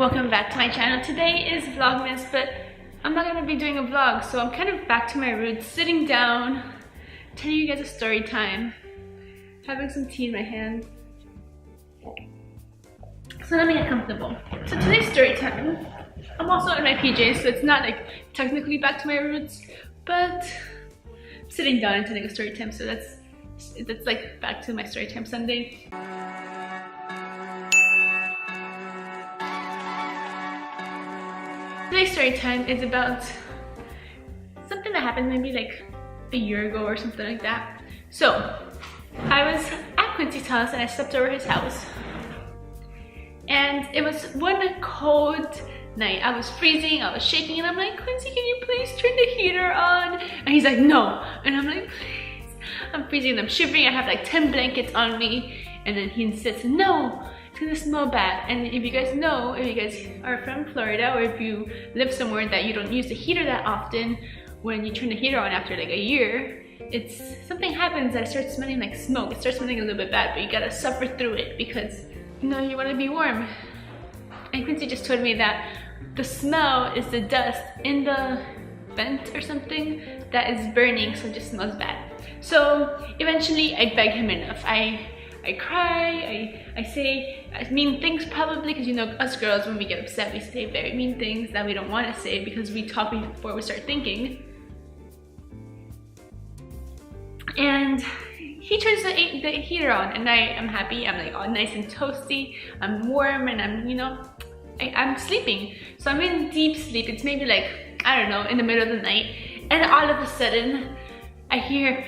welcome back to my channel. Today is Vlogmas, but I'm not gonna be doing a vlog, so I'm kind of back to my roots, sitting down, telling you guys a story time, having some tea in my hand. So let me get comfortable. So today's story time, I'm also in my PJs, so it's not like technically back to my roots, but I'm sitting down and telling a story time, so that's like back to my story time Sunday. Today's story time is about something that happened maybe like a year ago or something like that. So I was at Quincy's house and I stepped over his house, and it was one cold night. I was freezing, I was shaking, and I'm like, Quincy, can you please turn the heater on? And he's like, no. And I'm like, please. I'm freezing and I'm shivering. I have like 10 blankets on me, and then he insists, no, it's gonna smell bad. And if you guys know, if you guys are from Florida, or if you live somewhere that you don't use the heater that often, when you turn the heater on after like a year, something happens that it starts smelling like smoke. It starts smelling a little bit bad, but you gotta suffer through it because you know you want to be warm. And Quincy just told me that the smell is the dust in the vent or something that is burning, so it just smells bad. So eventually I beg him enough. I cry, I say mean things probably, because you know us girls, when we get upset we say very mean things that we don't want to say because we talk before we start thinking. And he turns the heater on, and I am happy. I'm like all nice and toasty, I'm warm, and I'm, you know, I'm sleeping. So I'm in deep sleep. It's maybe like, I don't know, in the middle of the night, and all of a sudden I hear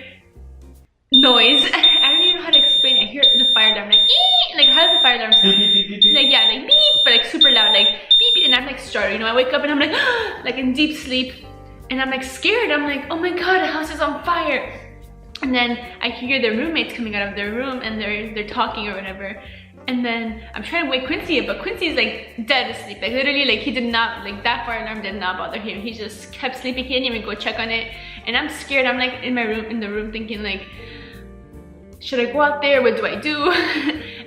noise. I don't even know how to explain it. I hear the fire alarm, like ee! Like how does the fire alarm sound? Like yeah, like beep, but like super loud, like beep, beep. And I'm like startled, you know, I wake up and I'm like like in deep sleep, and I'm like scared. I'm like, oh my god, the house is on fire. And then I hear their roommates coming out of their room, and they're talking or whatever. And then I'm trying to wake Quincy up, but Quincy's like dead asleep. Like literally, like he did not, like that fire alarm did not bother him. He just kept sleeping. He didn't even go check on it. And I'm scared. I'm like in the room thinking like, should I go out there? What do I do?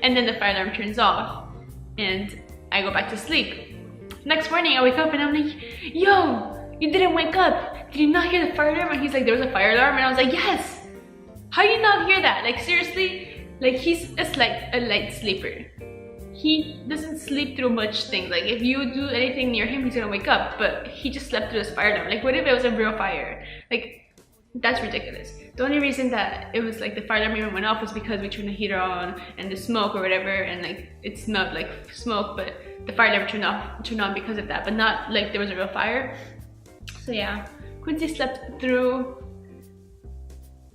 And then the fire alarm turns off and I go back to sleep. Next morning I wake up and I'm like, yo, you didn't wake up. Did you not hear the fire alarm? And he's like, there was a fire alarm. And I was like, yes. How do you not hear that? Like seriously? Like he's a light sleeper. He doesn't sleep through much things. Like if you do anything near him, he's gonna wake up. But he just slept through this fire alarm. Like what if it was a real fire? Like that's ridiculous. The only reason that it was like the fire alarm even went off was because we turned the heater on and the smoke or whatever, and like it smelled like smoke, but the fire alarm turned on because of that, but not like there was a real fire. So yeah, Quincy slept through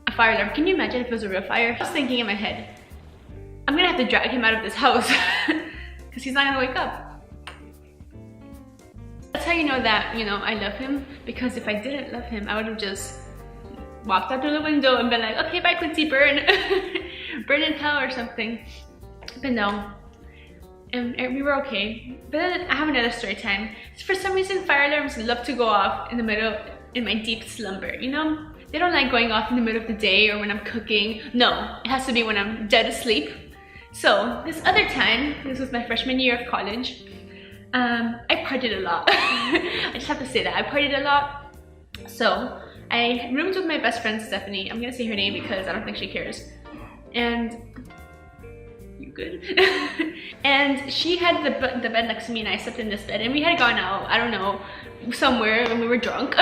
a fire alarm. Can you imagine if it was a real fire? I was thinking in my head, I'm gonna have to drag him out of this house because he's not gonna wake up. That's how you know that, you know, I love him, because if I didn't love him, I would have just walked out through the window and been like, okay, bye Quincy, burn. Burn in hell or something. But no, and we were okay. But then I have another story time. For some reason, fire alarms love to go off in the middle, in my deep slumber, you know? They don't like going off in the middle of the day or when I'm cooking. No, it has to be when I'm dead asleep. So this other time, this was my freshman year of college, I partied a lot. I just have to say that, I partied a lot. So I roomed with my best friend Stephanie. I'm gonna say her name because I don't think she cares. And you good? And she had the bed next to me, and I slept in this bed. And we had gone out, I don't know, somewhere when we were drunk.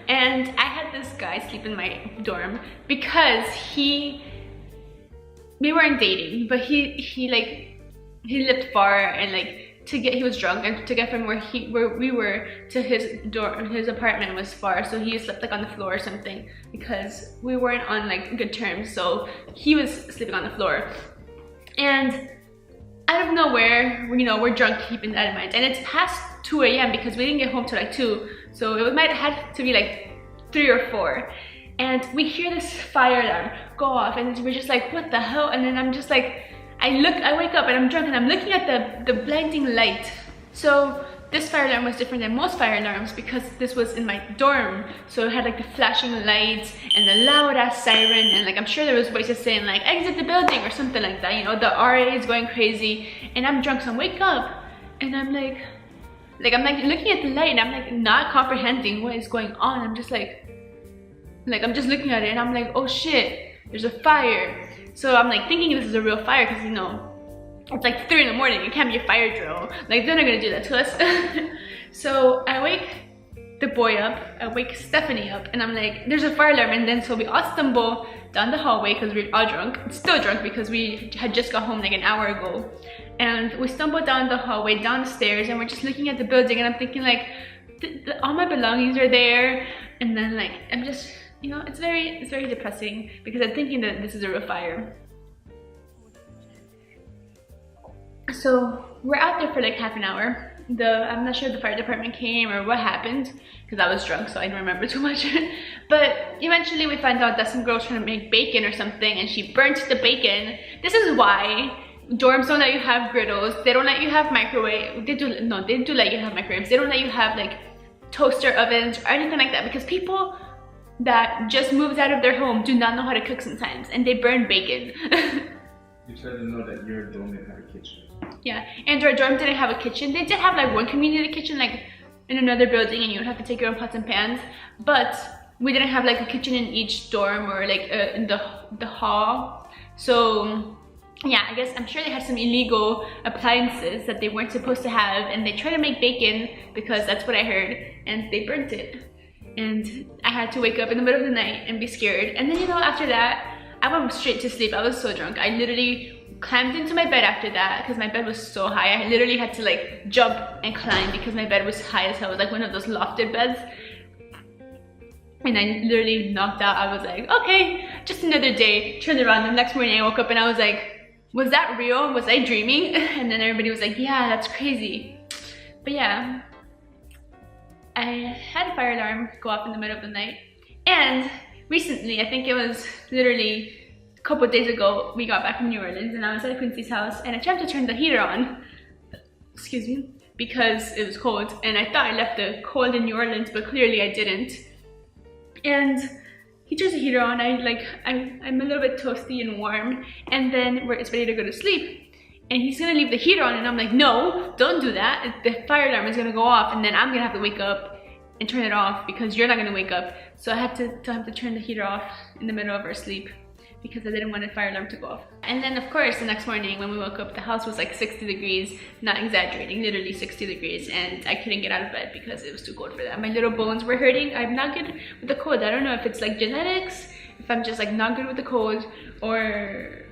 And I had this guy sleep in my dorm because we weren't dating, but he lived far, and like he was drunk, and to get from where we were to his apartment was far, so he slept like on the floor or something because we weren't on like good terms, so he was sleeping on the floor. And out of nowhere, you know, we're drunk, keeping that in mind, and it's past 2 a.m. because we didn't get home till like 2, so it might have had to be like 3 or 4. And we hear this fire alarm go off, and we're just like, what the hell? And then I'm just like, I wake up and I'm drunk, and I'm looking at the blinding light. So this fire alarm was different than most fire alarms because this was in my dorm, so it had like the flashing lights and the loud ass siren, and like I'm sure there was voices saying like exit the building or something like that, you know, the RA is going crazy. And I'm drunk, so I wake up and I'm like, Like I'm like looking at the light and I'm like not comprehending what is going on. I'm just like I'm just looking at it and I'm like, oh shit, there's a fire. So I'm like thinking this is a real fire because, you know, it's like 3 in the morning, it can't be a fire drill. Like they're not gonna do that to us. So I wake the boy up, I wake Stephanie up, and I'm like, there's a fire alarm. And then so we all stumble down the hallway because we're all drunk, still drunk because we had just got home like an hour ago. And we stumble down the hallway, down the stairs, and we're just looking at the building, and I'm thinking like, all my belongings are there. And then like, I'm just, you know, it's very depressing because I'm thinking that this is a real fire. So we're out there for like half an hour. I'm not sure if the fire department came or what happened because I was drunk, so I don't remember too much. But eventually we find out that some girl's trying to make bacon or something and she burnt the bacon. This is why dorms don't let you have griddles. They don't let you have microwave. They do let you have microwaves. They don't let you have like toaster ovens or anything like that because people that just moved out of their home do not know how to cook sometimes and they burn bacon. You try to know that your dorm didn't have a kitchen. Yeah, and our dorm didn't have a kitchen. They did have like one community kitchen like in another building and you would have to take your own pots and pans, but we didn't have like a kitchen in each dorm or like in the hall. So yeah, I guess I'm sure they had some illegal appliances that they weren't supposed to have, and they tried to make bacon because that's what I heard, and they burnt it. And I had to wake up in the middle of the night and be scared. And then, you know, after that, I went straight to sleep. I was so drunk. I literally climbed into my bed after that because my bed was so high. I literally had to like jump and climb because my bed was high as hell. It was like one of those lofted beds. And I literally knocked out. I was like, okay, just another day. Turned around. The next morning I woke up and I was like, was that real? Was I dreaming? And then everybody was like, yeah, that's crazy. But yeah, I had a fire alarm go off in the middle of the night. And recently, I think it was literally a couple of days ago, we got back from New Orleans and I was at Quincy's house and I tried to turn the heater on, excuse me, because it was cold. And I thought I left the cold in New Orleans, but clearly I didn't. And he turns the heater on. I'm a little bit toasty and warm, and then it's ready to go to sleep. And he's gonna leave the heater on, and I'm like, no, don't do that. The fire alarm is gonna go off, and then I'm gonna have to wake up and turn it off because you're not gonna wake up. So I had to tell him to turn the heater off in the middle of our sleep because I didn't want the fire alarm to go off. And then of course the next morning when we woke up, the house was like 60 degrees, not exaggerating, literally 60 degrees, and I couldn't get out of bed because it was too cold for that. My little bones were hurting. I'm not good with the cold. I don't know if it's like genetics, if I'm just like not good with the cold, or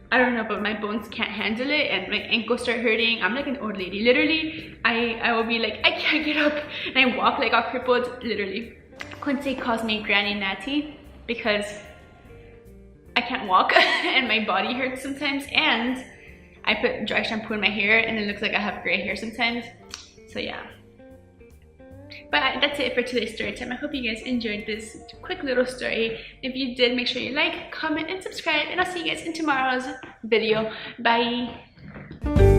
I don't know, but my bones can't handle it and my ankles start hurting. I'm like an old lady. Literally, I will be like, I can't get up, and I walk like all crippled, literally. Quincy calls me Granny Natty because I can't walk and my body hurts sometimes, and I put dry shampoo in my hair and it looks like I have gray hair sometimes. So yeah. But that's it for today's story time. I hope you guys enjoyed this quick little story. If you did, make sure you like, comment, and subscribe, and I'll see you guys in tomorrow's video. Bye!